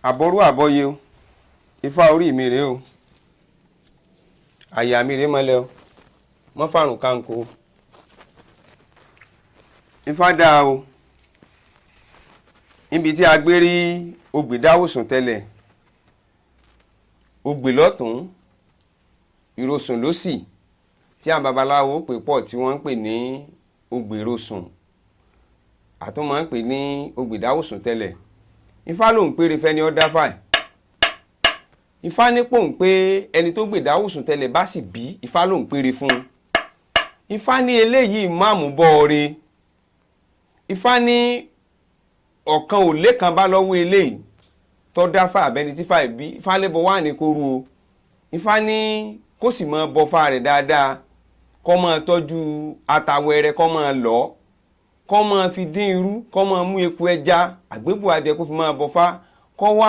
àbọ̀rú àbọ̀yé o ifá orí mi rèé o àyà mi rèé mọ́lẹ̀ o mọ́ fàrùn kánkó ifá dáa o níbi tí a gbé rí Ogbè-dáwọ sùn tẹ́lẹ̀ Ogbè lọ́tún Ìrosùn lósì tí àwọn babaláwo pè pọ̀ tí wọ́n ń pè ní Ogbe Ìrosùn àtúmọ̀ ń pè ní Ogbè-dáwọ sùn tẹ́lẹ̀. Ifá ló ń péré fẹ́ni ọ́ dáfà Ifá nípò ń pé ẹni tó Ogbè-dáwọ sùn tẹ́lẹ̀ bá sì bí Ifá ló ń péré fún un. Ifá ní eléyìí máàmù bọ́ọ̀re Ifá ní ọ̀kan ò lé kan bá lọ́wọ́ eléyìí tó dáfà abẹ́ni tí fà bí Ifá lébọ̀ wà ní kóru o. Ifá ní kó sì máa bọ́fà rẹ̀ dáadáa kó máa tọ́jú atawẹrẹ kó máa lọ̀ kó máa fi dín irú kó máa mú eku ẹja àgbébù adìẹ kó fi máa bọ́fà kó wá